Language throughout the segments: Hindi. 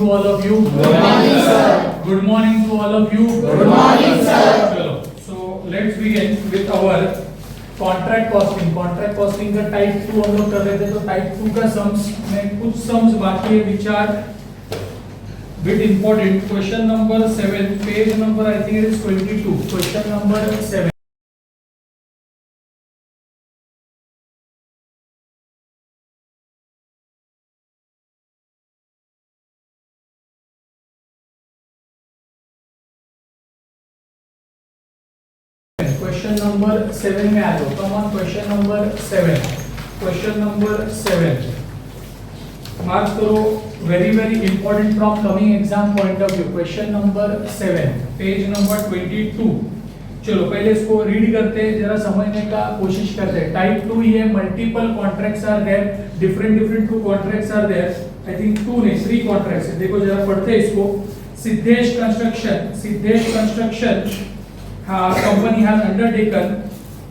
to all of you. Good morning, sir. Good morning to all of you. Good morning, sir. चलो, so let's begin with our contract costing. Contract costing का टाइप 2 हम लोग कर रहे थे, तो टाइप 2 का सम्स में कुछ सम्स बाकी है which are bit important. Question number 7, page number I think it is 22. Question number 7. Question number 7 में आ जाओ. Come on, question number 7. Question number 7 mark करो. Very important from coming exam point of view. Question number 7, page number 22. चलो पहले इसको रीड करते हैं, जरा समझने का कोशिश करते हैं. टाइप 2 ये multiple contracts are there, different two contracts are there. I think 2 नहीं 3 कॉन्ट्रैक्ट्स है. देखो जरा पढ़ते हैं इसको. Siddhesh construction company has undertaken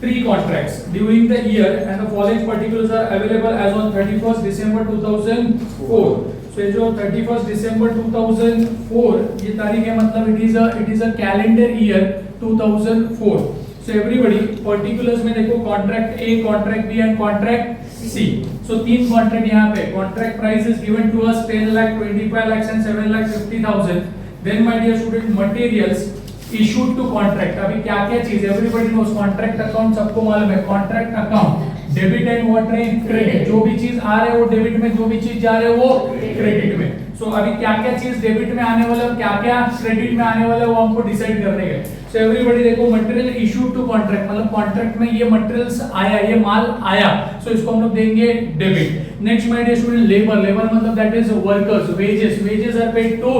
3 contracts during the year and the following particulars are available as on 31st December 2004. So जो 31st December 2004 ये तारीख है, मतलब it is a calendar year 2004. So everybody particulars में देखो, contract A, contract B and contract C. So 3 contract यहाँ पे. Contract price is given to us 10 lakh, 25 lakhs and 7 lakh 50,000. Then my dear student, materials issued to contract. अभी क्या क्या चीज एवरीबॉडी नोस. कॉन्ट्रैक्ट अकाउंट सबको मालूम है. Contract account debit and what है क्रेडिट. जो भी चीज आ रहे वो डेबिट में, जो भी चीज जा रहे वो क्रेडिट में. सो अभी क्या क्या चीज डेबिट में आने वाला है, क्या क्या क्रेडिट में आने वाला है, वो हमको डिसाइड करने का. सो एवरीबॉडी देखो, मटेरियल इशूड टू कॉन्ट्रैक्ट मतलब कॉन्ट्रैक्ट में ये मटेरियल्स आया, ये माल आया. सो इसको हम लोग देंगे debit. Next my dear student, labour मतलब that is workers. Wages are paid to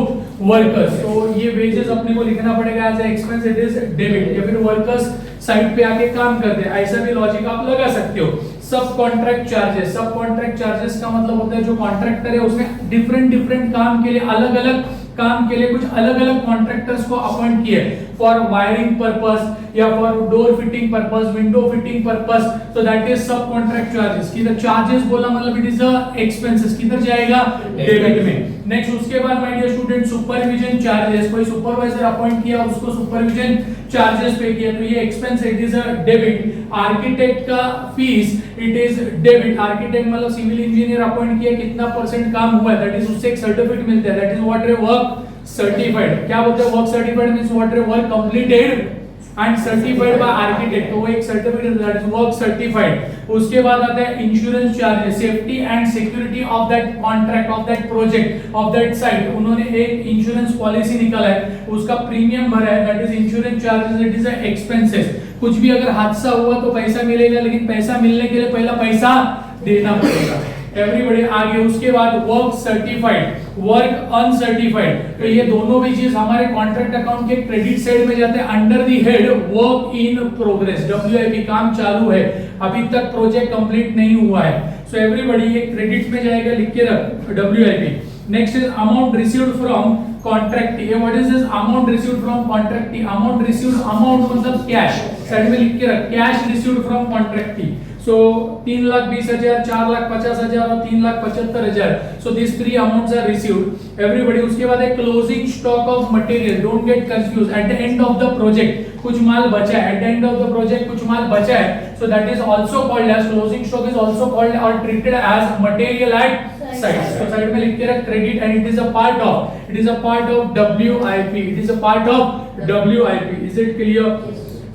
workers. तो ये वेजेस अपने को लिखना पड़ेगा as expense, it is debit. या फिर वर्कर्स साइट पे आके काम करते हैं, ऐसा भी लॉजिक आप लगा सकते हो. सब कॉन्ट्रैक्ट चार्जेस का मतलब होता है जो कॉन्ट्रैक्टर है उसने डिफरेंट काम के लिए, अलग अलग काम के लिए कुछ अलग अलग कॉन्ट्रैक्टर्स को अपॉइंट किए फॉर वायरिंग पर्पस या for door fitting purpose, window fitting purpose. So that is सब कॉन्ट्रैक्ट चार्जेस. किधर चार्जेस बोला मतलब इट इज अ एक्सपेंसेस, किधर जाएगा डेबिट में. नेक्स्ट उसके बाद my dear student, supervision charges. कोई सुपरवाइजर अपॉइंट किया, उसको सुपरविजन चार्जेस पे किया, तो ये expense it is a debit. Architect का fees it is debit. Architect मतलब सिविल इंजीनियर अपॉइंट किया, कितना परसेंट काम हुआ है, दैट इज उससे एक सर्टिफिकेट मिलता है, that is what work certified. क्या बोलते हैं work certified means what work completed and certified by architect. तो वो एक certificate, that is work certified. उसके बाद आता है insurance charges, safety and security of that contract, of that project, of that site. उन्होंने एक इंश्योरेंस पॉलिसी निकाला है, उसका प्रीमियम भरा है, that is insurance charges, it is a expenses. कुछ भी अगर हादसा हुआ तो पैसा मिलेगा, लेकिन पैसा मिलने के लिए पहला पैसा देना पड़ेगा. एवरीबॉडी आगे. उसके बाद वर्क सर्टिफाइड, वर्क अनसर्टिफाइड. तो ये दोनों भी चीज हमारे कॉन्ट्रैक्ट अकाउंट के क्रेडिट साइड में जाते हैं under the head work in progress. WIP काम चालू है, अभी तक प्रोजेक्ट कंप्लीट नहीं हुआ है. सो एवरीबॉडी ये क्रेडिट में जाएगा, लिख के रख WIP. Next is amount received from contractee. What is this amount received from contractee? Amount received, amount मतलब कैश, साइड में लिख के रख. Cash received from contractee. So 3,20,000, 4,50,000 और 3,75,000. So these 3 amounts are received. Everybody. उसके बाद है closing stock of material. Don't get confused. At the end of the project कुछ माल बचा है. At the end of the project कुछ माल बचा है. So that is also called as closing stock, is also called or treated as material at site. So side में लिख के रख credit and it is a part of WIP. It is a part of WIP. Is it clear?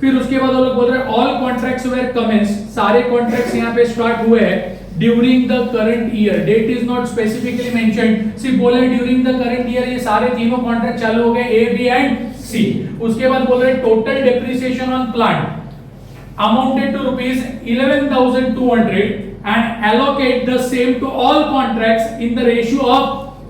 फिर उसके बाद वो लोग बोल रहे हैं ऑल कॉन्ट्रैक्ट्स वेर कमेंस. सारे कॉन्ट्रैक्ट्स यहाँ पे स्टार्ट हुए हैं during the current year. Date is not specifically mentioned, सिर्फ बोला ड्यूरिंग द करंट ईयर. ये सारे तीनों कॉन्ट्रैक्ट चालू हो गए, A, B एंड C. उसके बाद बोल रहे हैं total depreciation on plant amounted to ₹11,200 and allocate the same to all contracts in the ratio of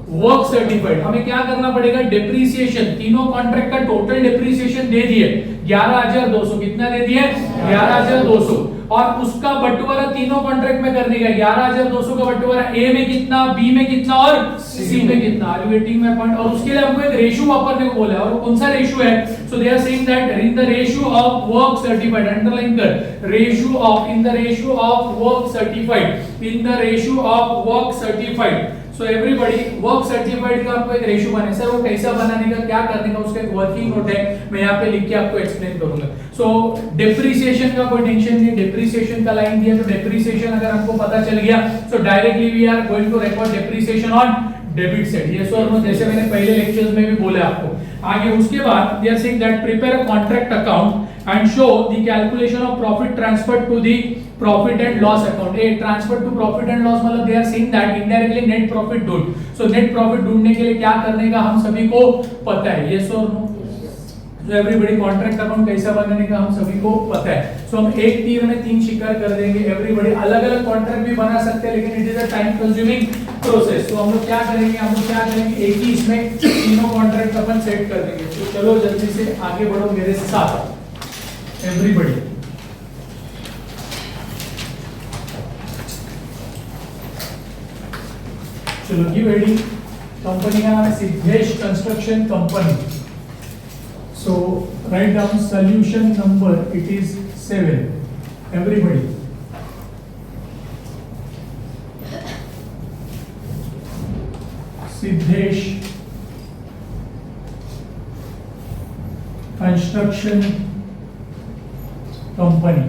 work certified. हमें क्या करना पड़ेगा, डेप्रिसिएशन, तीनों कॉन्ट्रैक्ट का टोटल डेप्रिसिएशन दे दिए 11,200. कितना दे दिए? 11,200. और उसका बंटवारा तीनों कॉन्ट्रैक्ट में करने का. 11,200 का बंटवारा ए में कितना, बी में कितना और सी में कितना. Are you getting my point? और उसके लिए हमको एक रेशियो वापरने को बोला है, और वो कौन सा रेशियो है? So they are saying that in the ratio of work certified, underline कर, ratio of, in the ratio of work certified, in the ratio of work certified. So everybody work certified का आपको एक रेशियो बने सर, वो कैसा बनाने का, क्या करने का, उसका एक वर्किंग नोट है, मैं यहाँ पे लिख के आपको एक्सप्लेन करूंगा। सो डेप्रिसिएशन का कोई टेंशन नहीं, डेप्रिसिएशन का लाइन दिया तो डेप्रिसिएशन अगर हमको पता चल गया so directly we are going to record depreciation on debit side, yes और नो, जैसे मैंने पहले लेक्चर्स में भी बोला आपको। आगे उसके बाद they are saying that prepare a contract account and show the calculation of profit transferred to the profit and loss account. A transfer to profit and loss मतलब they are saying that indirectly net profit ढूंढ, so net profit ढूंढने के लिए क्या करने का हम सभी को पता है, yes or no? So everybody contract account कैसा बनाने का हम सभी को पता है। so हम एक तीर में तीन शिकार कर देंगे। everybody अलग अलग कॉन्ट्रैक्ट भी बना सकते हैं, लेकिन it is a time consuming process। तो हम लोग क्या करेंगे, एक ही इसमें तीनों कॉन्ट्रैक्ट अपन सेट कर देंगे। तो चलो जल्दी से आगे बढ़ो मेरे साथ everybody। चलो गिव हेडिंग, कंपनी का नाम है Siddhesh construction company. So write down solution number, it is 7 everybody। Siddhesh construction company,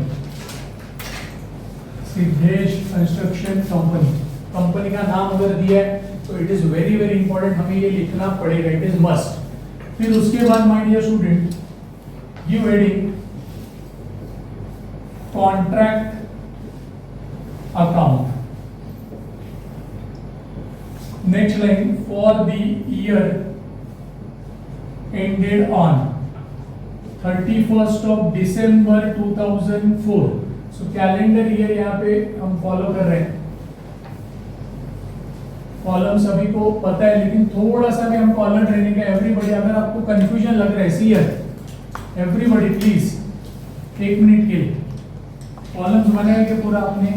Siddhesh construction company, company का नाम अगर दिया है तो it is very very important, हमें ये लिखना पड़ेगा, इट इज मस्ट। फिर उसके बाद my dear student give heading contract account, next line for the year ended on 31st of December 2004। So calendar year यहाँ पे हम फॉलो कर रहे हैं, कॉलम सभी को पता है, लेकिन थोड़ा सा भी हम कॉलम ट्रेनिंग का एवरीबॉडी, अगर आपको कंफ्यूजन लग रहा है सी ईयर एवरीबॉडी प्लीज 1 मिनट के लिए कॉलम्स बनाएंगे पूरा आपने,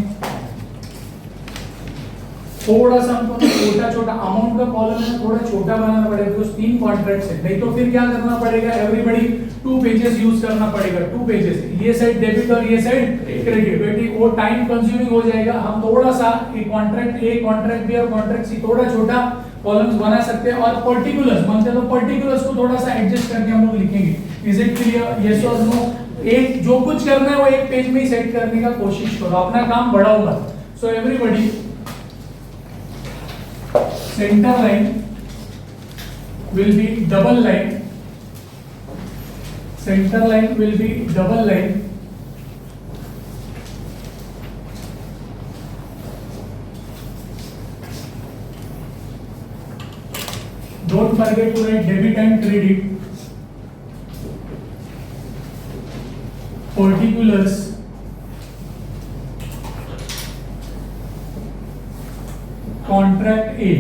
थोड़ा सा हमको छोटा छोटा अमाउंट का कॉलम है, थोड़ा छोटा बनाना पड़ेगा, तो 3 कॉन्ट्रैक्ट्स है, नहीं तो फिर क्या करना पड़ेगा एवरीबॉडी 2 पेजेस यूज करना पड़ेगा, 2 पेजेस, ये साइड डेबिट और ये साइड क्रेडिट, बेटी वो टाइम कंज्यूमिंग हो जाएगा। हम थोड़ा सा एक कॉन्ट्रैक्ट ए, कॉन्ट्रैक्ट बी और कॉन्ट्रैक्ट सी थोड़ा छोटा कॉलम्स बना सकते हैं, और पर्टिकुलर्स बनते हैं तो पर्टिकुलर्स को थोड़ा सा एडजस्ट करके हम लोग लिखेंगे। इज इट क्लियर, यस और नो? एक जो कुछ करना है वो एक पेज में ही सेट करने का कोशिश करो, अपना काम बढ़ाओ मत। So everybody center line will be double line, center line will be double line, don't forget to write debit and credit, particulars, contract A,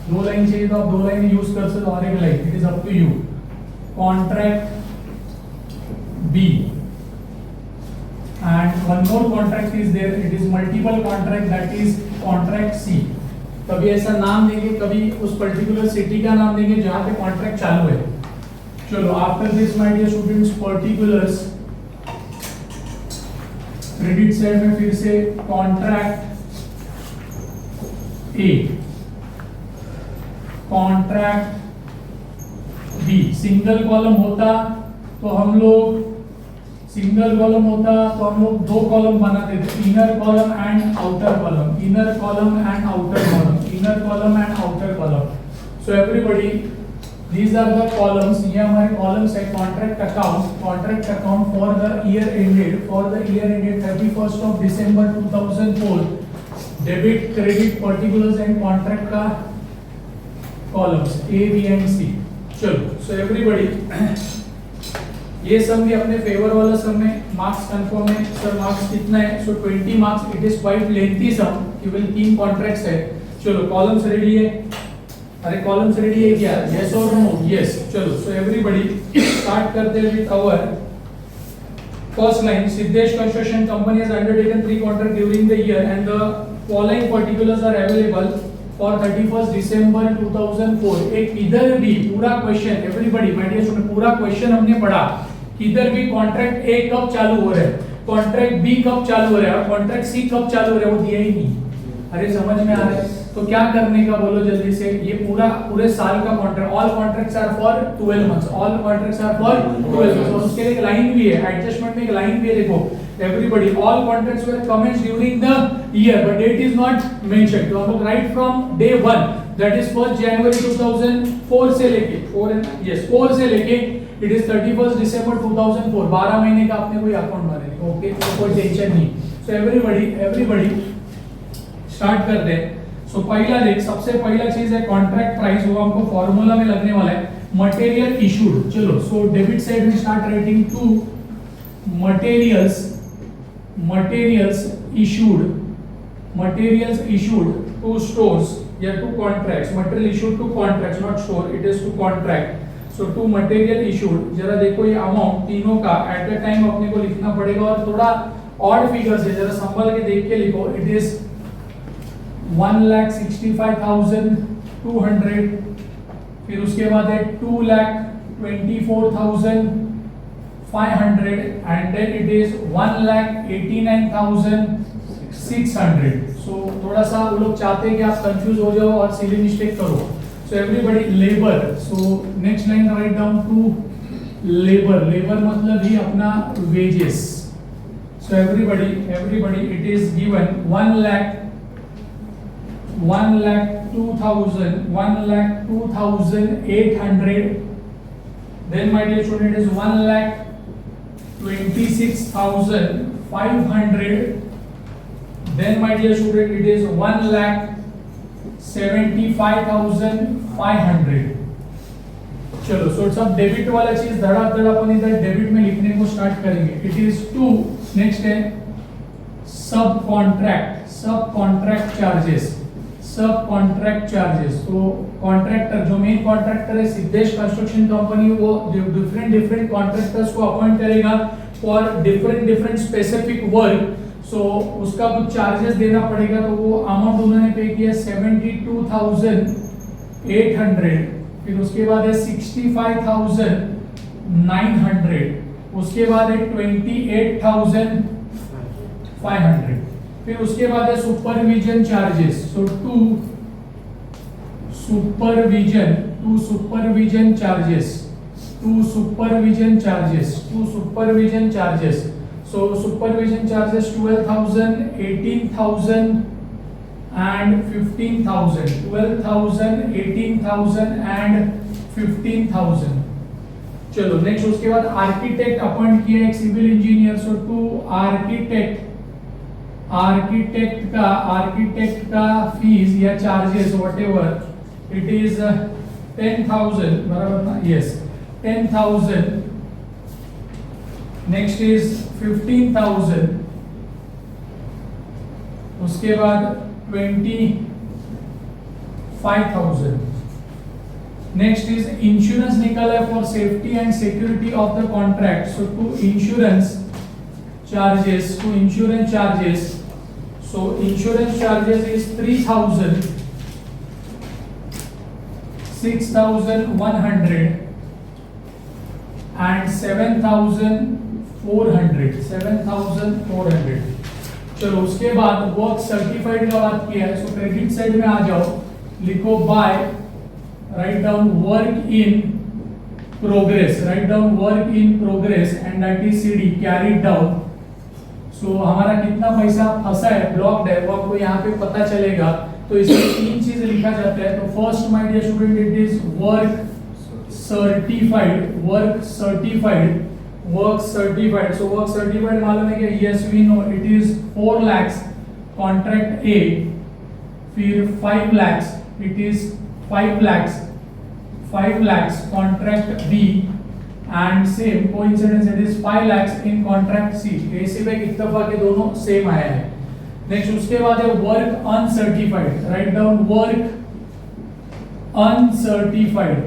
2 line चाहिए तो आप 2 लाइन यूज कर सकते हो, और एक line, it is up to you. Contract B and one more contract is there, it is multiple contract, that is contract C. कभी ऐसा नाम देंगे, कभी उस पर्टिकुलर सिटी का नाम देंगे जहां पे कॉन्ट्रैक्ट चालू है। चलो after this my dear students particulars, credit side में फिर से contract A, contract B. Single column होता तो हम लोग 2 कॉलम बनाते थे, inner column and outer column, inner column and outer column, inner column and outer column. So everybody these are the columns, ये हमारे कॉलम्स है। Contract account for the year ended 31st of December 2004, debit credit particulars and contract का कॉलम्स ए बी एंड सी। चलो सो एवरीबॉडी ये सब भी अपने फेवर वाला सब में मार्क्स कंफर्म है। सर मार्क्स कितना है? So 20 marks, it is quite lengthy sum, केवल 3 कॉन्ट्रैक्ट्स है। चलो कॉलम्स रेडी है, अरे कॉलम्स रेडी है क्या? यस और नो? यस। चलो सो एवरीबॉडी स्टार्ट करते हैं with our first line. Siddhesh construction company has undertaken 3 contract during the year and the following particulars are available for 31st December 2004। एक इधर भी पूरा question, everybody my dear student, पूरा क्वेश्चन हमने पढ़ा, इधर भी कॉन्ट्रैक्ट ए कब चालू हो रहा है, कॉन्ट्रैक्ट बी कब चालू हो रहा है और कॉन्ट्रैक्ट सी कब चालू हो रहा है, वो दिया ही नहीं। अरे समझ में आ रहा है? तो क्या करने का बोलो जल्दी से, ये पूरे साल का contract, all contracts are for 12 months, all contracts are for 12 months. और उसके लिए एक लाइन भी है, एडजस्टमेंट में एक लाइन भी है, देखो everybody all contracts were commenced during the year but date is not mentioned. तो हम लोग right from day 1 that is 1 जनवरी 2004 से लेके 4 से लेके इट इज 31 दिसंबर 2004, 12 महीने का आपने कोई अकाउंट बनाने, ओके, तो कोई टेंशन नहीं। सो एवरीबॉडी स्टार्ट करते हैं। सो पहला देख, सबसे पहला चीज है कॉन्ट्रैक्ट प्राइस, वो हमको फॉर्मूला में लगने वाला है मटेरियल इशूड। चलो, सो डेबिट साइड में start writing to materials issued to stores या to contracts, material issued to contracts, not store, it is to contract. So to material issued, जरा देखो ये अमाउंट तीनों का एट द टाइम अपने को लिखना पड़ेगा और थोड़ा ऑड फिगर्स है, जरा संभल के देख के लिखो। इट इज 1,65,200, फिर उसके बाद है 2,24,500 एंड देन इट इज 1,89,600। सो थोड़ा सा वो लोग चाहते हैं कि आप कंफ्यूज हो जाओ और सिली मिस्टेक करो। So everybody labour, so next line write down to labour मतलब ही अपना wages. So everybody it is given 1,02,800, then my dear student is 1,26,500, then my dear student it is 1,75,500। चलो, सो सब डेबिट वाला चीज धड़ाधड़ अपन इधर डेबिट में लिखने को स्टार्ट करेंगे। इट इज टू, नेक्स्ट है सब कॉन्ट्रैक्ट चार्जेस। तो कॉन्ट्रैक्टर, जो मेन कॉन्ट्रैक्टर है सिद्धेश कंस्ट्रक्शन कंपनी, वो डिफरेंट कॉन्ट्रैक्टर्स को अपॉइंट करेगा फॉर डिफरेंट स्पेसिफिक वर्क। सो उसका कुछ चार्जेस देना पड़ेगा, तो वो अमाउंट उन्होंने पे किया 72,800, फिर उसके बाद है 65,900, उसके बाद है 28,500, फिर उसके बाद है supervision charges. So to supervision charges. So supervision charges 12,000, 18,000 and 15,000. 12,000, 18,000 and 15,000. चलो, नेक्स्ट उसके बाद आर्किटेक्ट अपॉइंट किया एक civil engineer. So to architect का फीस या चार्जेस व्हाटएवर इट इज 10,000, बराबर ना? यस, 10,000। नेक्स्ट इज 15,000, उसके बाद 25,000। नेक्स्ट इज इंश्योरेंस निकला है for safety and security of the contract. So to insurance charges, so insurance charges is 3,000, 6,100 and 7,400। चलो, उसके बाद वर्क सर्टिफाइड का बात किया है। सो क्रेडिट साइड में आ जाओ, लिखो by, write down work in progress and that is CD carried down. So हमारा कितना पैसा फंसा है, ब्लॉक्ड है, वो आपको यहाँ पे पता चलेगा। तो इसमें तीन चीज लिखा जाता है। तो first my dear student it is work certified. So work certified मालूम है क्या? Yes we know, it is 4 lakhs contract A, फिर 5 lakhs, it is 5 lakhs contract B and same coincidence it is 5 lakhs in contract C। ऐसे में इत्तेफाक के दोनों सेम आया है। नेक्स्ट उसके बाद है work uncertified. Right down work uncertified.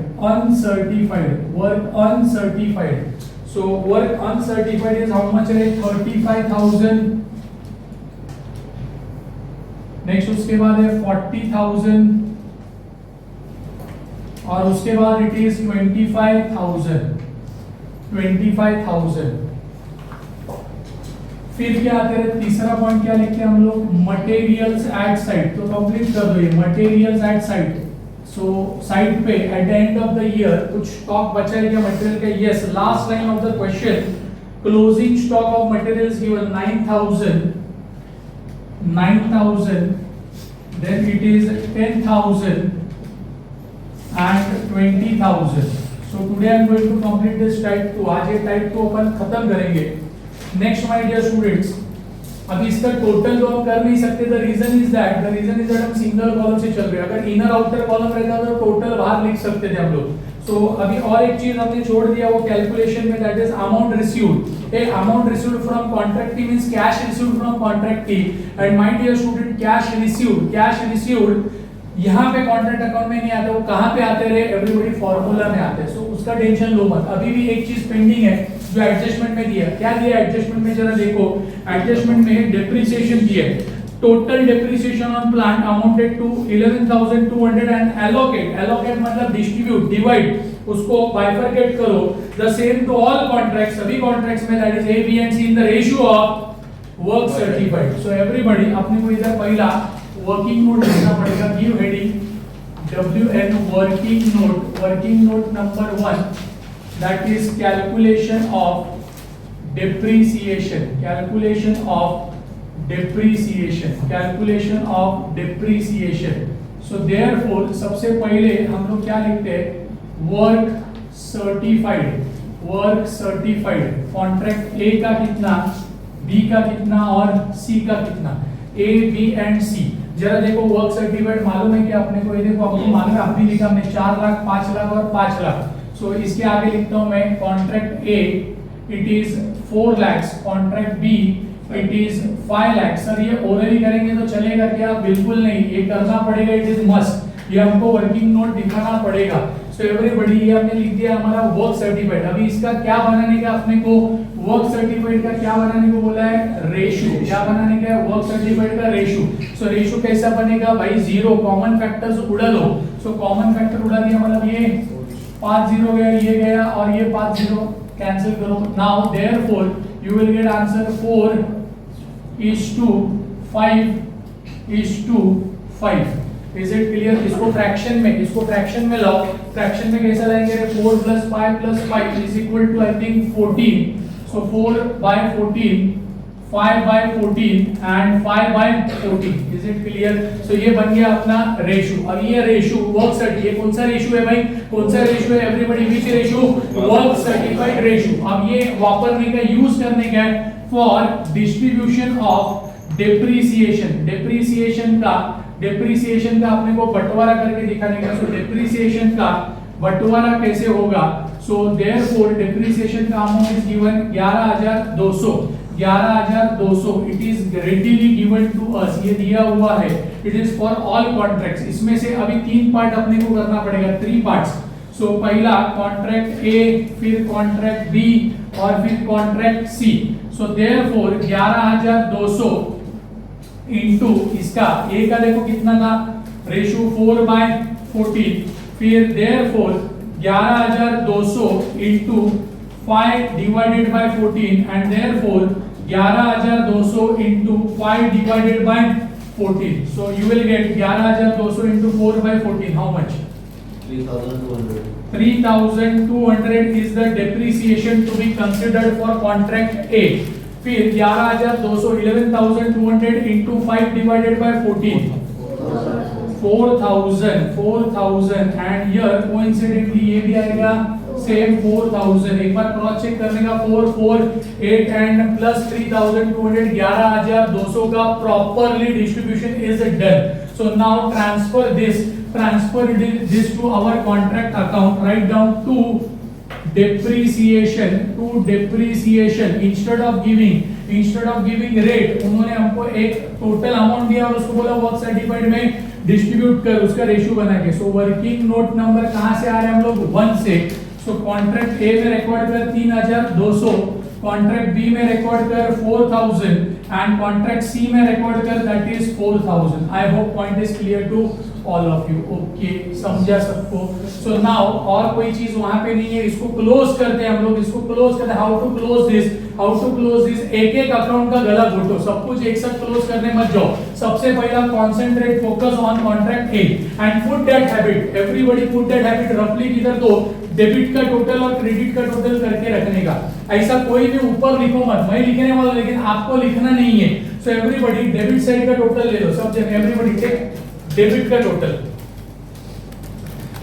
So work uncertified is how much है? 35,000। नेक्स्ट उसके बाद है 40,000 और उसके बाद इट इज 25,000। फिर क्या आते हैं, तीसरा पॉइंट क्या लिखते हैं हम लोग, मटेरियल्स एट साइट। तो कंप्लीट कर दो ये materials eight site. So site पे at the end of the year कुछ स्टॉक बचा है क्या मटेरियल का? Yes, last line of the question, closing stock of materials given 9000, then it is 10,000 and 20,000. So today I am going to complete this type 2. आज ये type 2 अपन खत्म करेंगे। Next my dear students, अभी इसका टोटल तो हम कर नहीं सकते। the reason is that हम सिंगल कॉलम से चल रहे हैं। अगर इनर आउटर कॉलम रहता तो टोटल बाहर लिख सकते थे हम लोग। So अभी और एक चीज हमने छोड़ दिया वो कैलकुलेशन में, that is amount received. Amount received from contractee means cash received from contractee, and my dear student cash received यहाँ पे कॉन्ट्रैक्ट अकाउंट में नहीं आता, वो कहाँ पे आते रहे, एवरीबॉडी फॉर्मूला में आते हैं। सो उसका टेंशन लो मत। अभी भी एक चीज पेंडिंग है जो एडजस्टमेंट में दिया। क्या दिया एडजस्टमेंट में, जरा देखो। एडजस्टमेंट में डेप्रिसिएशन दिया, total depreciation on plant amounted to 11,200 and allocate मतलब डिस्ट्रीब्यूट, डिवाइड, उसको बाइफरकेट करो the same to all contracts, सभी कॉन्ट्रैक्ट्स में, that is A B and C in the ratio of work certified. So everybody अपने को इधर पहला वर्किंग नोट लिखना पड़ेगा। Give heading WN working note number 1, that is calculation of depreciation. So therefore सबसे पहले हम लोग क्या लिखते हैं, वर्क सर्टिफाइड कॉन्ट्रैक्ट ए का कितना, बी का कितना और सी का कितना, ए बी एंड सी। जरा देखो वर्क सर्टिफाइड मालूम है कि अपने को, ये देखो आपको मालूम है, आपने लिखा हमने 4 लाख, 5 लाख और 5 लाख। सो इसके आगे लिखता हूं मैं, contract A it is 4 lakh, contract B it is 5 lakh. Sir ये ओरली करेंगे तो चलेगा क्या? बिल्कुल नहीं, ये करना पड़ेगा, इट इज मस्ट, ये हमको वर्किंग नोट दिखाना पड़ेगा। सो एवरीबॉडी ये हमने लिख दिया हमारा वर्क सर्टिफाइड। अभी इसका क्या बनाने का अपने को, वर्क सर्टिफाइड का क्या बनाने को बोला है, रेशियो। क्या बनाने का है, वर्क सर्टिफाइड का रेशियो। सो रेशियो कैसा बनेगा भाई, 0 कॉमन फैक्टर्स उड़ा लो। सो कॉमन फैक्टर उड़ा दिया मतलब ये 5 0 गया, ये गया और ये 5 0 कैंसिल करो। Now therefore you will get answer 4:5:5। Is it clear? इसको फ्रैक्शन में लाओ। फ्रैक्शन में कैसा लाएंगे, 4 + 5 + 5 is equal to I think 14। So 4/14, 5/14 and 5/14। Is it clear? So ये बन गया अपना रेशियो। अब ये रेशियो वर्क सर्टिफाइड, ये कौन सा रेशियो है भाई, कौन सा रेशियो है एवरीबॉडी, विच रेशियो, वर्क सर्टिफाइड रेशियो। अब ये वापरने का, यूज करने का फॉर डिस्ट्रीब्यूशन ऑफ डेप्रिसिएशन का अपने को बंटवारा करके दिखाने का। सो डेप्रिसिएशन का बंटवारा कैसे होगा, सो देयरफॉर डेप्रिसिएशन का amount is given 11,200। It is readily given to us, ये दिया हुआ है। It is for all contracts. इसमें से अभी 3 पार्ट अपने को करना पड़ेगा, 3 पार्ट्स। सो पहला कॉन्ट्रैक्ट ए, फिर कॉन्ट्रैक्ट बी और फिर contract C. So therefore 11,200 into इसका ए का देखो कितना था, रेशियो 4/14, फिर therefore 11,200 into 5 divided by 14 and therefore 11,200 into 5 divided by 14। So you will get 11,200 into 4/14, how much, 3,200. 3,200 is the depreciation to be considered for contract A. फिर 11,200, 11,200 into 5 divided by 14, 4,000 and here coincidentally ये भी आएगा सेम 4,000। एक बार क्रॉस चेक करने का, 4 4 8 एंड प्लस 3,200, 11,200 का properly distribution is done. So now transfer this to our contract account, write down to depreciation instead of giving rate, उन्होंने हमको एक टोटल अमाउंट दिया और उसको बोला वर्क सर्टिफाइड में डिस्ट्रीब्यूट कर, उसका रेशियो बना के। सो वर्किंग नोट नंबर कहां से आ रहे हैं हम लोग, 1 से। सो कॉन्ट्रैक्ट ए में रिकॉर्ड कर 3,200, कॉन्ट्रैक्ट बी में रिकॉर्ड कर 4,000 एंड कॉन्ट्रैक्ट सी में रिकॉर्ड कर that is 4000. I hope point is clear to all of you. Okay, समझा सबको. सो नाउ और कोई चीज वहां पे नहीं है, इसको क्लोज करते हैं हम लोग. इसको क्लोज करते हैं. How to close this, how to close this. एक एक अकाउंट का गला घोटो, सब कुछ एक साथ क्लोज करने मत जाओ. सबसे पहला concentrate, focus on contract A and put that habit. Everybody put that habit. रफली किधर दो डेबिट का टोटल और क्रेडिट का टोटल करके रखने का. ऐसा कोई भी ऊपर लिखो मत, मैं लिखने वाला लेकिन आपको लिखना नहीं है. सो एवरीबॉडी डेबिट साइड का टोटल ले लो. सब जन एवरीबॉडी टेक डेबिट का टोटल.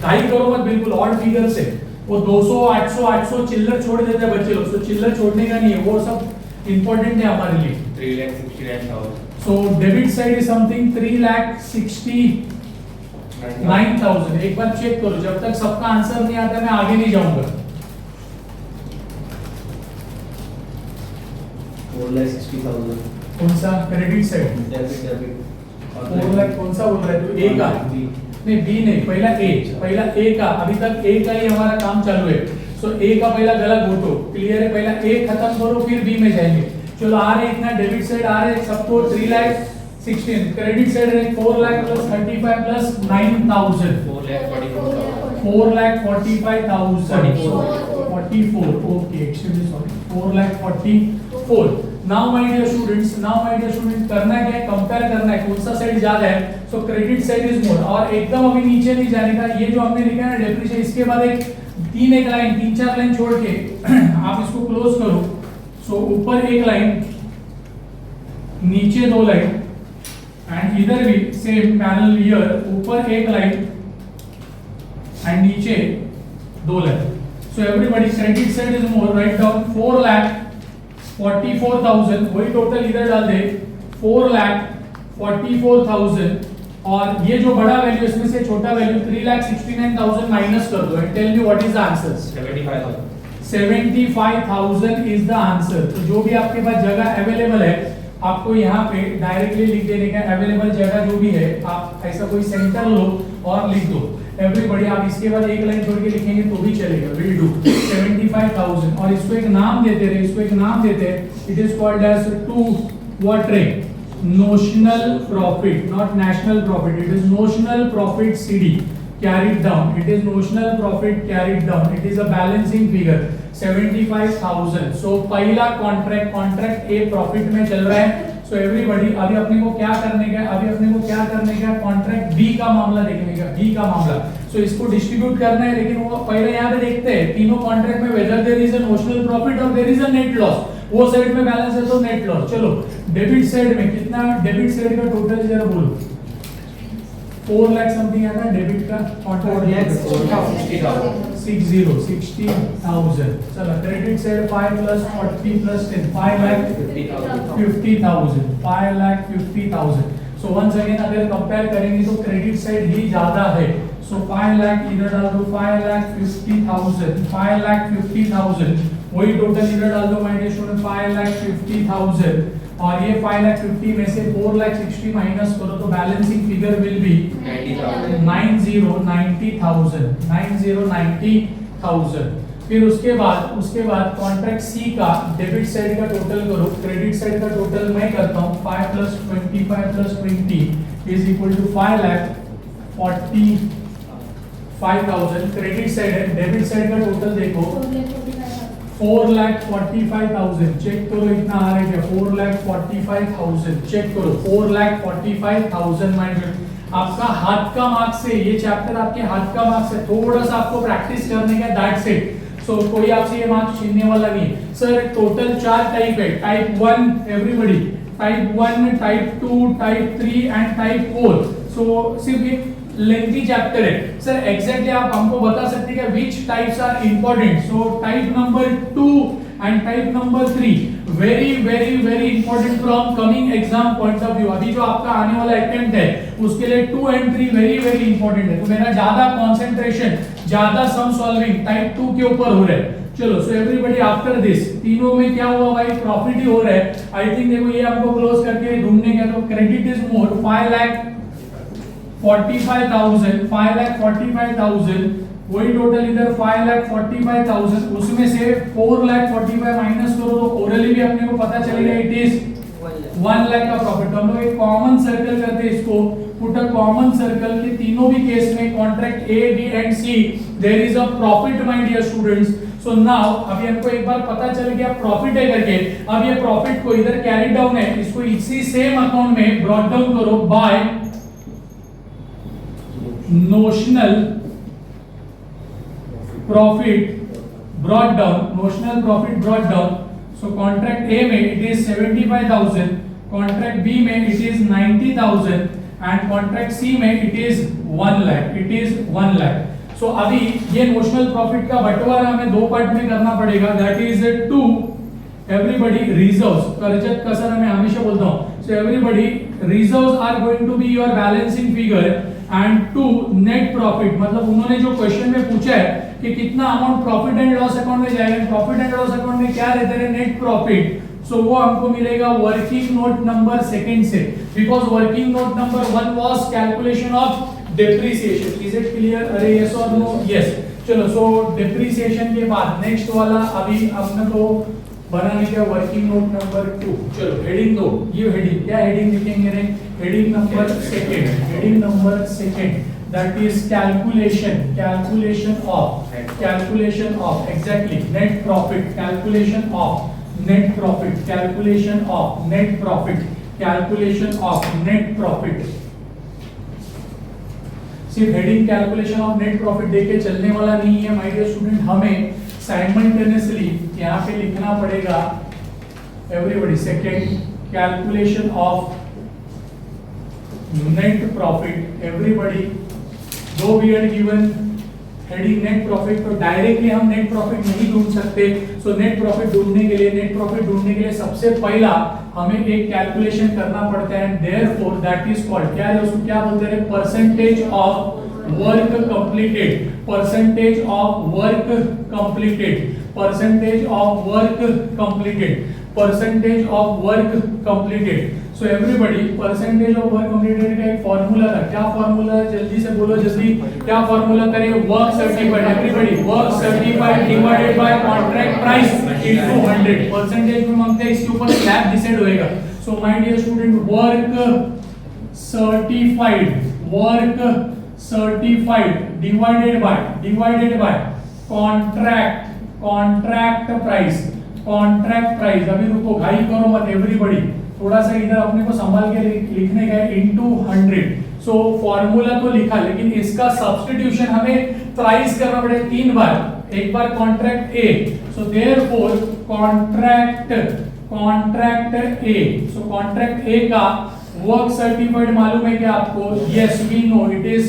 काई करो मत, बिल्कुल ऑड फिगर से. वो 200 800 800 चिल्लर छोड़ देते हैं बच्चे लोग. तो चिल्लर छोड़ने का नहीं है, वो सब इंपॉर्टेंट है हमारे लिए. 3,69,000. सो डेबिट साइड इज समथिंग 3,69,000. एक बार चेक करो, जब तक सबका आंसर नहीं आता मैं आगे नहीं जाऊंगा. 4,60,000. कौन सा क्रेडिट साइड? डेबिट. 4 लाख कौन सा बोल रहा है तू? ए का नहीं, बी नहीं, पहला ए. पहला ए का, अभी तक ए का ही हमारा काम चालू है. सो ए का पहला गला घोटो. क्लियर है? पहला ए खत्म करो फिर बी में जाएंगे. चलो आ रहे इतना डेबिट साइड आ रहे सबको 3,16,000. क्रेडिट साइड है 4 lakh plus 35 plus 9,000. 4,45,000. 44. Okay, excuse me, sorry. 4,44,000. Now my dear students, करना क्या है? कंपेयर करना है कौन सा साइड ज्यादा है. सो क्रेडिट साइड इज मोर. और एकदम अभी नीचे नहीं जाने का. ये जो हमने लिखा है ना डेप्रिसिएशन, इसके बाद एक 3 लाइन 3-4 लाइन छोड़ के आप इसको क्लोज करो. सो ऊपर एक लाइन, नीचे 2 लाइन एंड इधर भी सेम पैनल ईयर. ऊपर एक लाइन एंड नीचे 2 line. So everybody credit side is more. Write down 4,44,000. वही टोटल इधर डाल दे 4,44,000. और ये जो बड़ा वैल्यू इसमें से छोटा वैल्यू 3,69,000 माइनस कर दो and tell me what is the answer. 75,000. 75,000 is the answer. तो जो भी आपके पास जगह अवेलेबल है आपको यहाँ पे डायरेक्टली लिख देने का. अवेलेबल जगह जो भी है आप ऐसा कोई सेंटर लो और लिख दो. एवरीबॉडी आप इसके बाद एक लाइन छोड़ के लिखेंगे तो भी चलेगा. Will do 75,000. और इसको एक नाम देते रहे, इसको एक नाम देते हैं. It is called as to what रे? Notional profit, not national profit. It is notional profit CD carried down. It is notional profit carried down. It is a balancing figure 75,000. So पहला कॉन्ट्रैक्ट ए प्रॉफिट में चल रहा है. सो एवरीबॉडी अभी अपने को क्या करने का? कॉन्ट्रैक्ट बी का मामला देखने का. बी का मामला. सो इसको डिस्ट्रीब्यूट करना है, लेकिन वो पहले यहाँ पे देखते हैं तीनों कॉन्ट्रैक्ट में whether there is a notional profit और there is a net loss. वो साइड में बैलेंस है तो नेट लॉस. चलो डेबिट साइड में कितना? डेबिट साइड का टोटल जरा बोलो. 4 लाख समथिंग आता है डेबिट का. 60,000. चलो credit side 5 plus 40 plus 10 5,50,000. 5,50,000. So once again अगर कंपेयर करेंगे तो क्रेडिट साइड ही ज्यादा है. सो 5 लाख इधर डाल दो. 5,50,000. 5,50,000. वही टोटल इधर डाल दो माय डियर स्टूडेंट. 5,50,000. और ये 5,50,000 में से 4,60,000 माइनस करो तो बैलेंसिंग फिगर विल बी 90,90,000. फिर उसके बाद कॉन्ट्रैक्ट सी का डेबिट साइड का टोटल करो. क्रेडिट साइड का टोटल मैं करता हूँ 5 plus 25 plus 20 is equal to 5,45,000. Credit side है. डेबिट साइड का टोटल देखो 4,45,000. चेक करो इतना आ रहा है क्या? 4,45,000. चेक करो 4,45,000 माइनस. आपका हाथ का मार्क्स है ये चैप्टर, आपके हाथ का मार्क्स है. थोड़ा सा आपको प्रैक्टिस करने का, दैट्स इट. सो कोई आपसे ये मार्क्स छीनने वाला नहीं है. सर टोटल 4 टाइप है. Type 1 everybody, type 1, type 2, type 3 and type 4. So सिर्फ ये लेंथी चैप्टर है. सर एग्जैक्टली आप हमको बता सकते हैं कि which types are important. So type number 2 and type number 3 very very very important from coming exam point of view. अभी जो आपका आने वाला अटेम्प्ट है उसके लिए 2 एंड 3 वेरी वेरी इंपॉर्टेंट है. तो मेरा ज्यादा कंसंट्रेशन, ज्यादा सम सॉल्विंग टाइप 2 के ऊपर हो रहा है. चलो सो एवरीबॉडी आफ्टर दिस तीनों में क्या हुआ भाई? प्रॉफिट ही हो रहा है. आई थिंक देखो ये हमको क्लोज करके ढूंढने का. तो क्रेडिट इज मोर 5,45,000. 5,45,000. वही टोटल इधर 5,45,000. उसमें से 4,45,000 माइनस करो तो ओरली भी अपने को पता चलेगा इट इज 1 लाख का प्रॉफिट। तो हम लोग एक कॉमन सर्कल करते हैं इसको, पुट अ कॉमन सर्कल के तीनों भी केस में contract A B and C there is a profit my dear students. So now अभी हमको एक बार पता चल गया प्रॉफिट है करके, अब ये प्रॉफिट को इधर कैरी डाउन है, इसको इसी सेम अकाउंट में ब्रॉट डाउन करो by notional profit brought down, notional profit brought down. So contract A में it is 75,000, contract B में it is 90,000 and contract C में it is 1 lakh, it is 1 lakh. So अभी ये notional profit का बंटवारा हमें दो पार्ट में करना पड़ेगा, that is to everybody reserves, Karjat कसर मैं हमेशा बोलता हूँ, so everybody reserves are going to be your balancing figure and to net profit, मतलब उन्होंने जो क्वेश्चन में पूछा है कि कितना amount profit and loss account में जाएगा, प्रॉफिट एंड लॉस अकाउंट में क्या रहता है नेट प्रॉफिट, सो वो हमको मिलेगा वर्किंग नोट नंबर सेकंड से, because working note number 1 was calculation of depreciation. Is it clear? अरे यस और नो? यस। चलो, सो डेप्रिसिएशन के बाद नेक्स्ट वाला अभी हमने तो बनाने का वर्किंग नोट नंबर 2। चलो हेडिंग दो, ये हेडिंग क्या हेडिंग लिखेंगे रे? Heading number second, heading number second that is calculation of exactly net profit, calculation of net profit, calculation of net profit, calculation of net profit। सिर्फ heading calculation of net profit देके चलने वाला नहीं है माय डियर स्टूडेंट, हमें साइमल्टेनियसली यहाँ पे लिखना पड़ेगा everybody second calculation of net profit, everybody though we are given heading net profit, तो डायरेक्टली हम नेट प्रॉफिट नहीं ढूंढ सकते। सो नेट प्रॉफिट ढूंढने के लिए सबसे पहला हमें एक कैलकुलेशन करना पड़ता है, देयरफॉर दैट इज कॉल्ड क्या है, उसको क्या बोलते हैं? Percentage of work completed, percentage of work completed, percentage of work completed, percentage of work completed. So everybody percentage of work completed का एक फार्मूला था, क्या फार्मूला है? जल्दी से बोलो, जल्दी क्या फार्मूला करें? Work certified, everybody work certified divided by contract price into 100। Percentage में मांगते हैं, इसके ऊपर स्लैब डिसाइड होएगा। So my dear student, work certified divided by contract price. अभी रुको, घाई करो मत एवरीबॉडी, थोड़ा सा इधर अपने को संभाल के लिखने का है, इनटू 100। सो फॉर्मूला तो लिखा, लेकिन इसका सब्स्टिट्यूशन हमें प्राइस करना पड़ेगा 3 बार, एक बार contract A, so therefore contract A, so contract A का वर्क सर्टिफाइड मालूम है क्या आपको? Yes we know it is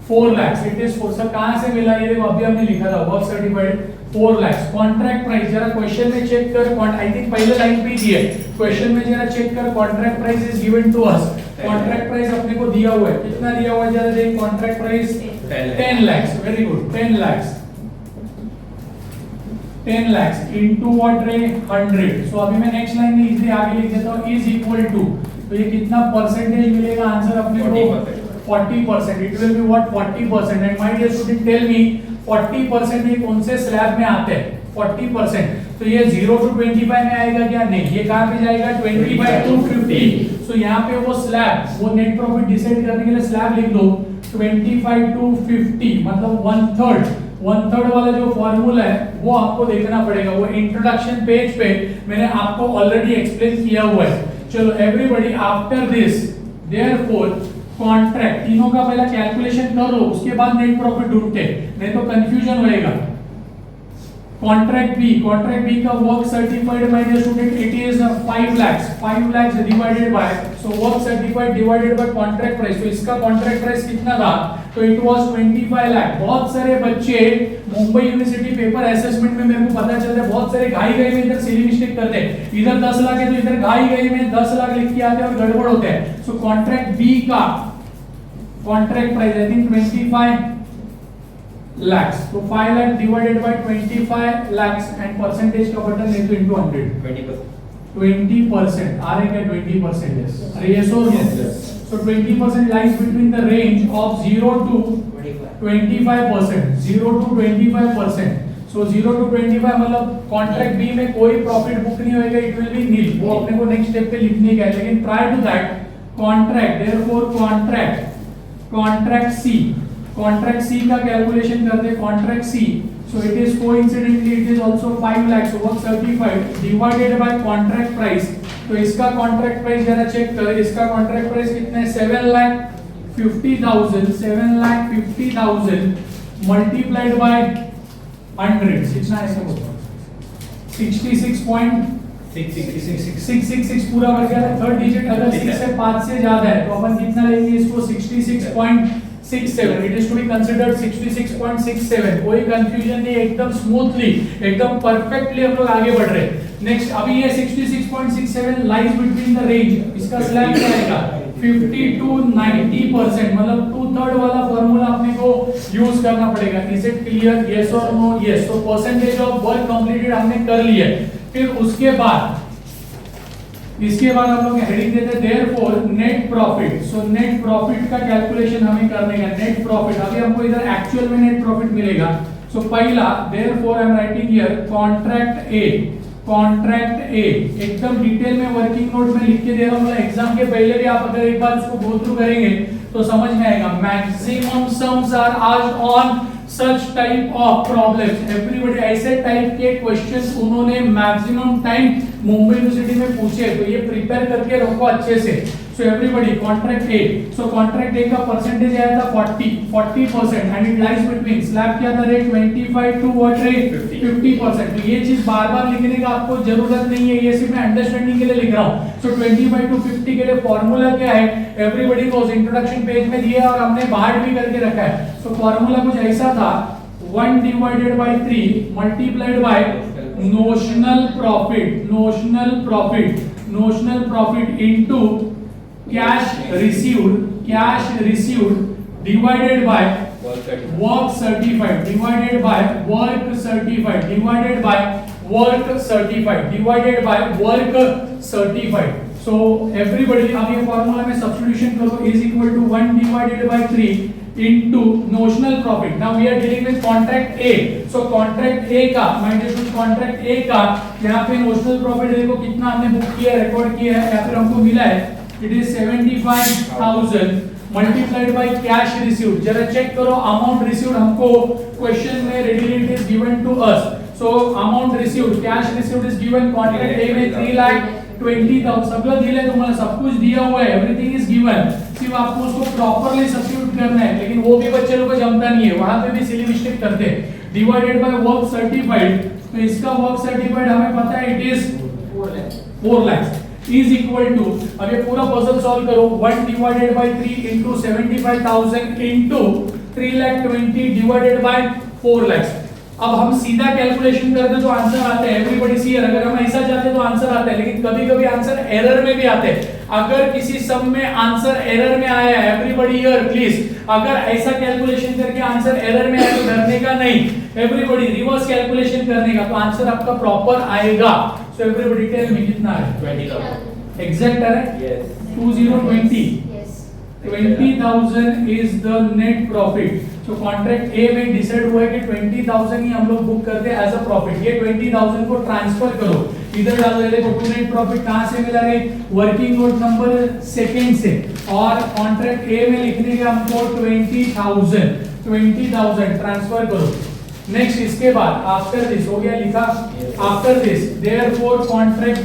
4 lakhs, it is 4। Sir कहां से मिला? ये देखो अभी हमने लिखा था work certified 4 lakhs। Contract price जरा क्वेश्चन में चेक कर, आई थिंक पहले लाइन पे ही है, क्वेश्चन में जरा चेक कर, contract price is given to us, contract price अपने को दिया हुआ है, कितना दिया हुआ है जरा देख, contract price 10 lakhs, very good, 10 lakhs, 10 lakhs into what रे? 100। सो अभी मैं नेक्स्ट लाइन में इजीली आगे लिख देता हूं, इज इक्वल टू, तो ये कितना परसेंटेज मिलेगा आंसर अपने को? 40%। It will be what? 40%। And my dear student tell me 40% ये कौन से स्लैब में आते हैं? 40%। तो ये 0 to 25 में आएगा क्या? नहीं, ये कहां पे जाएगा? 25 to 50। सो यहाँ पे वो स्लैब, वो नेट प्रॉफिट डिसाइड करने के लिए स्लैब लिख दो 25 to 50, मतलब 1/3 वाला जो फॉर्मूला है वो आपको देखना पड़ेगा, वो इंट्रोडक्शन पेज पे मैंने आपको ऑलरेडी एक्सप्लेन किया हुआ है। चलो everybody, after this therefore contract, तीनों का पहला कैलकुलेशन कर लो, उसके बाद नेट प्रॉफिट ढूंढते, नहीं तो कंफ्यूजन होएगा। कॉन्ट्रैक्ट बी का work certified my dear student it is 5 lakhs divided by, so work certified divided by contract price, तो इसका कॉन्ट्रैक्ट प्राइस कितना था? तो इट वाज 25 lakh। बहुत सारे बच्चे मुंबई यूनिवर्सिटी पेपर असेसमेंट में मेरे को पता चलता है, बहुत सारे घाई में इधर सिली मिस्टेक करते हैं, इधर 10 लाख है तो इधर घाई में 10 लाख लिख के आते हैं और गड़बड़ होते हैं। सो कॉन्ट्रैक्ट बी का contract price I think 25 lakhs, तो 5 lakh divided by 25 lakhs and percentage का बटन है तो into 100 20%। आ रहे क्या 20%? yes, अरे yes or no? So 20% lies between the range of 0 to 25%, 0 to 25%। So 0 to 25 मतलब कॉन्ट्रैक्ट बी में कोई प्रॉफिट बुक नहीं होएगा, इट विल बी नील, वो अपने को नेक्स्ट स्टेप पे लिखने का है। लेकिन prior to that contract, therefore contract C का कैलकुलेशन करते, contract C, so it is coincidentally it is also 5 lakh work certified divided by contract price. तो इसका कॉन्ट्रैक्ट प्राइस जरा चेक कर, इसका कॉन्ट्रैक्ट प्राइस कितना है, 7,50,000, 7,50,000 मल्टीप्लाइड बाय 100, कितना ऐसे होगा 66.666 पूरा कर गया। थर्ड डिजिट अगर 6 से 5 से ज्यादा है तो अपन कितना लेंगे इसको, 66.67, it is to be considered 66.67। कोई कंफ्यूजन नहीं, एकदम स्मूथली, एकदम परफेक्टली हम लोग आगे बढ़ रहे हैं। नेक्स्ट अभी ये 66.67 लाइज बिटवीन द रेंज, इसका स्लैब क्या आएगा 50 to 90%, मतलब 2/3 वाला फार्मूला अपने को यूज करना पड़ेगा। इज इट क्लियर, यस और नो? यस। तो परसेंटेज ऑफ वर्क कंप्लीटेड हमने कर लिया है। फिर उसके बाद हम लोग हेडिंग देते हैं therefore net profit. So net profit का कैलकुलेशन हमें करने का, नेट प्रॉफिट अभी हमको इधर एक्चुअल में नेट प्रॉफिट मिलेगा। सो पहला therefore I am writing here contract A, एकदम डिटेल में वर्किंग नोट में लिख के दे रहा हूं, एग्जाम के पहले भी आप अगर एक बार इसको गो थ्रू करेंगे तो समझ में आएगा। Maximum sums are asked on such type of problems, everybody ऐसे टाइप के क्वेश्चंस उन्होंने मैक्सिमम टाइम मुंबई यूनिवर्सिटी में पूछे, तो ये प्रिपेयर करके रखो अच्छे से। So everybody contract A, so contract A का परसेंटेज आया था 40% and it lies between, slab क्या था रेट 25 टू व्हाट रेट 50%। तो ये चीज बार-बार लिखने का आपको जरूरत नहीं है, ये सिर्फ मैं अंडरस्टैंडिंग के लिए लिख रहा हूं। सो 25 टू 50 के लिए फार्मूला क्या है, एवरीबॉडी को इंट्रोडक्शन पेज में दिया और हमने बाहर भी करके रखा है। सो फार्मूला कुछ ऐसा था 1 divided by 3 multiplied by notional profit into cash received divided by work certified divided by work certified। So everybody अब ये फॉर्मूला में सब्स्टिट्यूशन करो, is equal to 1 divided by 3 into notional profit। Now we are dealing with contract A, so contract A का यहाँ पे notional profit देखो कितना हमने बुक किया, रिकॉर्ड किया है या फिर हमको मिला है, it is 75,000 multiplied by cash received। जरा चेक करो अमाउंट रिसीव्ड, हमको क्वेश्चन में readily it is given to us। So amount received, cash received is given, contract A में 3,20,000 सगळं दिले तुम्हाला, सब कुछ दिया हुआ है, एवरीथिंग इज गिवन, सिर्फ आपको उसको प्रॉपर्ली सब्स्टिट्यूट करना है। लेकिन वो भी बच्चे लोगों को जमता नहीं है, वहां पे भी सिली मिस्टेक करते हैं। डिवाइडेड बाय वर्क सर्टिफाइड, तो इसका वर्क सर्टिफाइड हमें पता है it is 4 lakh is equal to, अब ये पूरा पजल सॉल्व करो, 1 divided by 3 into 75,000 into 3,20,000 divided by 4 lakh. अब हम सीधा कैलकुलेशन करते तो आंसर आता है, एवरीबॉडी सी, अगर हम ऐसा चाहते तो आंसर आता है, लेकिन कभी-कभी आंसर एरर में भी आते हैं। अगर किसी सम में आंसर एरर में आया है, एवरीबॉडी हियर प्लीज, अगर ऐसा कैलकुलेशन करके आंसर एरर में आया तो डरने का नहीं, एवरीबॉडी रिवर्स कैलकुलेशन करने का, तो आंसर आपका प्रॉपर आएगा। सो एवरीबॉडी टेल मी कितना है, 20,000 एग्जैक्ट है, yes 2020 20,000 is the net profit। तो कॉन्ट्रैक्ट ए में डिसाइड हुआ है कि 20,000 ही हम लोग बुक करते हैं एज अ प्रॉफिट। ये 20,000 को ट्रांसफर करो, इधर डाल दो, देखो टू नेट प्रॉफिट कहां से मिला है, वर्किंग नोट नंबर सेकंड से, और कॉन्ट्रैक्ट ए में लिखने के हमको 20,000 ट्रांसफर करो। नेक्स्ट इसके बाद आफ्टर दिस हो गया लिखा, after this therefore contract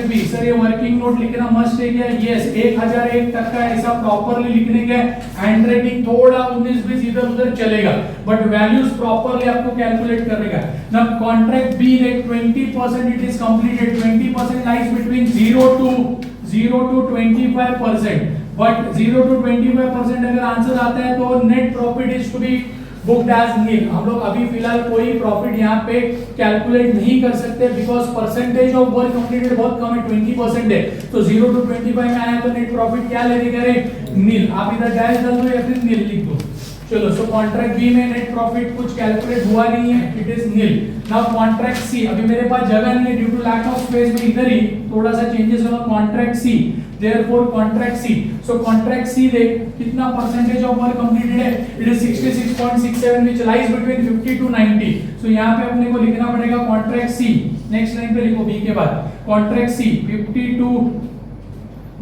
B, sir ये वर्किंग नोट लिखना मस्ट है क्या, यस 1001 तक का ऐसा प्रॉपर्ली लिखने का, हैंडराइटिंग थोड़ा 19-20 इधर उधर चलेगा, बट वैल्यूज प्रॉपर्ली आपको कैलकुलेट करने का। Now contract B rate 20% it is completed, 20% lies between 0 to 25%, but 0 to 25% अगर आंसर आता है तो net profit is to be booked as nil. हम लोग अभी फिलहाल कोई प्रॉफिट यहाँ पे कैलकुलेट नहीं कर सकते, because percentage of work completed बहुत कम है, 20% है। तो 0 to 25 में आया तो नेट प्रॉफिट क्या लेने करे, नील। आप इधर डैश डाल दो या फिर नील लिख दो, चलो सो कॉन्ट्रैक्ट बी में नेट प्रॉफिट कुछ कैलकुलेट हुआ नहीं है, it is nil. Now contract C, अभी मेरे पास जगह नहीं है due to lack of space, में इधर ही थोड़ा सा चेंजेस होगा। Contract C, therefore contract C, so contract C देख कितना परसेंटेज ऑफ वर्क कंप्लीटेड है, it is 66.67 which lies between 50 to 90। So यहां पे अपने को लिखना पड़ेगा कॉन्ट्रैक्ट सी, नेक्स्ट लाइन पे लिखो बी के बाद कॉन्ट्रैक्ट सी 50 टू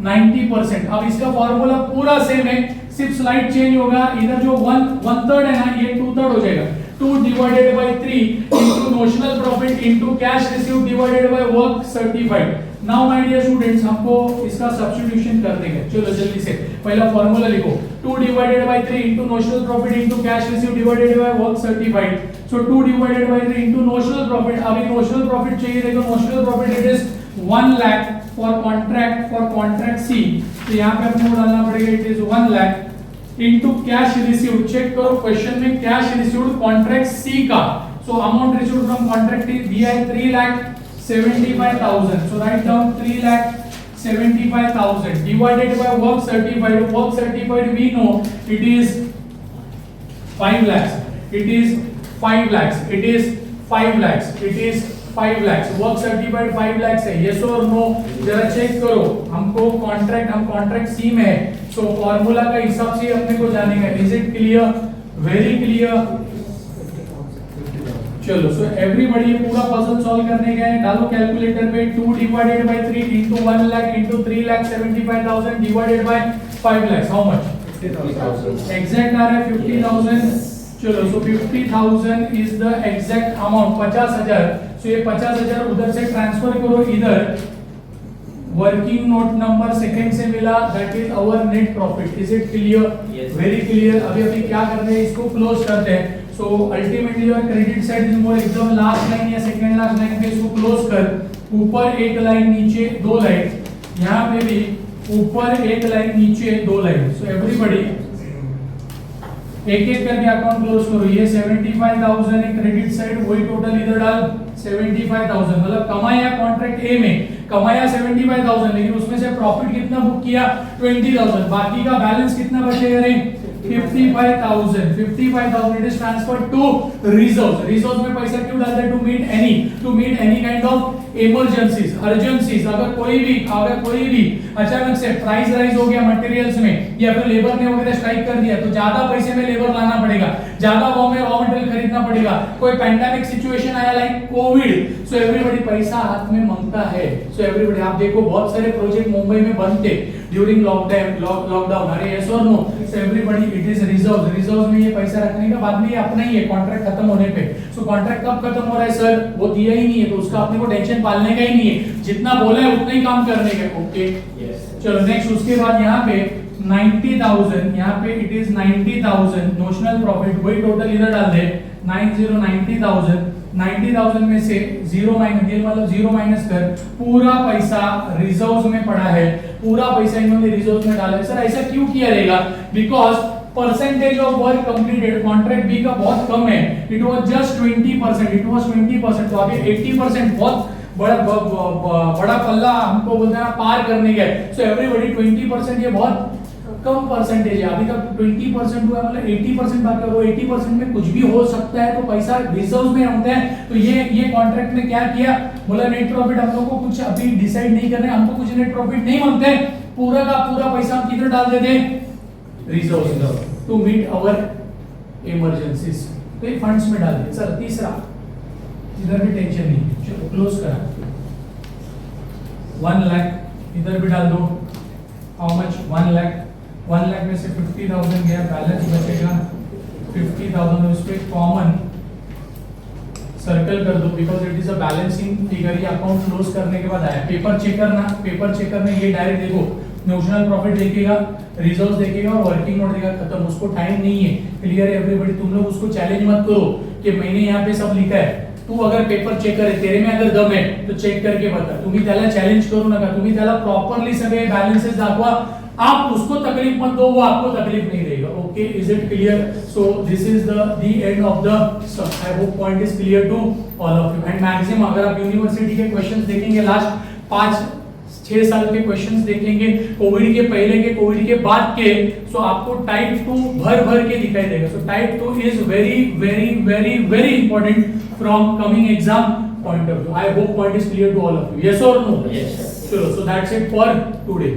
90%। अब इसका फार्मूला पूरा सेम है, सिर्फ स्लाइड चेंज होगा, इधर जो 1/3 है ना ये 2/3 हो जाएगा। 2 divided by 3 into notional profit into cash received divided by work certified. Now my dear students, हमको इसका सब्स्टिट्यूशन कर देंगे। चलो जल्दी से पहला फार्मूला लिखो, 2 divided by 3 into notional profit into cash received divided by work certified. So 2 divided by 3 into notional profit, अभी नोशनल प्रॉफिट चाहिए, देखो notional profit it is 1 lakh for contract C, तो यहाँ पे अपने को डालना पड़ेगा it is 1 lakh into cash received. Check करो क्वेश्चन में कैश रिसीव्ड कॉन्ट्रैक्ट सी का, so amount received from contract दिया है 3,75,000, सो write down 3,75,000 divided by work certified we know it is 5 lakhs, it is 5 lakhs, it is 5 lakhs, it is 5 lakhs, work certified 5 lakhs है, यस और नो जरा चेक करो। हमको हम कॉन्ट्रैक्ट सी में है, सो फार्मूला का हिसाब से अपने को जानेगा। Is it clear? Very clear. चलो सो एवरीबॉडी पूरा पजल सॉल्व करने गए, डालो कैलकुलेटर पे 2 divided by 3 into 1 lakh into 3,75,000 divided by 5 lakhs, how much? 50,000। Exact आ रहा है 50,000। चलो so 50,000 is the exact amount, 50,000। So ये 50,000 उधर से ट्रांसफर करो इधर, वर्किंग नोट नंबर सेकंड से मिला, that is our net profit. Is it clear? Very clear. अभी क्या करते हैं, इसको क्लोज करते हैं। So ultimately your credit side is more, एकदम लास्ट लाइन या सेकंड लास्ट लाइन पे इसको क्लोज कर, ऊपर एक लाइन नीचे 2 लाइन, यहाँ पे भी ऊपर एक लाइन नीचे 2 लाइन। सो एवरीबॉडी एक एक करके अकाउंट क्लोज करो। ये 75,000 है क्रेडिट साइड, वही टोटल इधर डाल 75,000, मतलब कमाया कॉन्ट्रैक्ट ए में कमाया 75,000, लेकिन उसमें से प्रॉफिट कितना बुक किया 20,000, बाकी का बैलेंस कितना बचेगा रे 55,000 it is transferred to reserves में पैसा क्यों डालते हैं? To meet any kind of emergencies, urgencies. अगर कोई भी अचानक से प्राइस राइज हो गया मटेरियल्स में, या फिर लेबर ने वगैरह स्ट्राइक कर दिया, तो ज्यादा पैसे में लेबर लाना पड़ेगा, ज्यादा रॉ मटेरियल खरीदना पड़ेगा, कोई पैंडेमिक सिचुएशन आया लाइक कोविड, सो एवरीबॉडी पैसा हाथ में मांगता है। सो एवरीबॉडी आप देखो बहुत सारे प्रोजेक्ट मुंबई में बनते ड्यूरिंग लॉकडाउन, अरे यस और no? So everybody it is reserves में ये पैसा रखने का बाद में ये अपना ही है कॉन्ट्रैक्ट खत्म होने पे। सो कॉन्ट्रैक्ट कब खत्म हो रहा है सर? वो दिया ही नहीं है, तो उसका अपने को टेंशन पालने का ही नहीं है, जितना बोला है उतना ही काम करने का। ओके चलो नेक्स्ट, उसके बाद यहाँ पे 90,000, यहाँ पे इट इज 90,000 नोशनल प्रॉफिट, वही टोटल इधर डाल दे 90,000 में से 0 माइनस कर, पूरा पैसा रिजर्व्स में पड़ा है, पूरा पैसा इन्होंने रिजर्व्स में डाला है। सर ऐसा क्यों किया रहेगा? Because percentage of work completed contract B का बहुत कम है, इट वाज जस्ट 20%, तो अभी 80% बहुत बड़ा पल्ला हमको बोलते हैं पार करने का है। सो एवरीबॉडी 20% ये बहुत कम परसेंटेज है, अभी तक 20% हुआ, मतलब 80% बाकी है, वो 80% में कुछ भी हो सकता है, तो पैसा रिजर्व्स में होते हैं। तो ये कॉन्ट्रैक्ट ने क्या किया, बोला नेट प्रॉफिट हम लोग को कुछ अभी डिसाइड नहीं करना है, हमको कुछ नेट प्रॉफिट नहीं मांगते, पूरा का पूरा पैसा हम किधर डाल देते हैं? Reserves, to meet our emergencies, तो ये फंड्स में डाल दिए। चल तीसरा, इधर भी टेंशन नहीं, चलो क्लोज करा, 1 लाख इधर भी डाल दो, हाउ मच 1 लाख में से 50,000 गया, बैलेंस बचेगा 50,000, उस पे कॉमन सर्कल कर दो because it is a balancing figure, ये अकाउंट क्लोज करने के बाद आया। पेपर चेकर ने ये डायरेक्ट देखो नोशनल प्रॉफिट देखेगा, रिजर्व्स देखेगा और वर्किंग नोट देखेगा, खत्म, उसको टाइम नहीं है। क्लियर है एवरीबॉडी? तुम लोग उसको चैलेंज मत करो कि मैंने यहाँ पे सब लिखा है, तू अगर पेपर चेक करे, तेरे में अगर दम है तो चेक करके बता, तुम्ही त्याला चॅलेंज करू नका, तुम्ही त्याला प्रॉपरली सगळे बॅलन्सेस दाखवा, आप उसको तकलीफ मत दो, वो आपको तकलीफ नहीं देगा। Okay, is it clear? So this is the end of the sum, I hope point is clear to all of you. And maximum अगर आप यूनिवर्सिटी के क्वेश्चंस देखेंगे लास्ट 5 6 साल के क्वेश्चंस देखेंगे, कोविड के पहले के, कोविड के बाद के, सो आपको टाइप 2 भर भर के दिखाई देगा. So type 2 is very very very very important from coming exam point of view. I hope point is clear to all of you. Yes or no? Yes, sir. Sure. So that's it for today.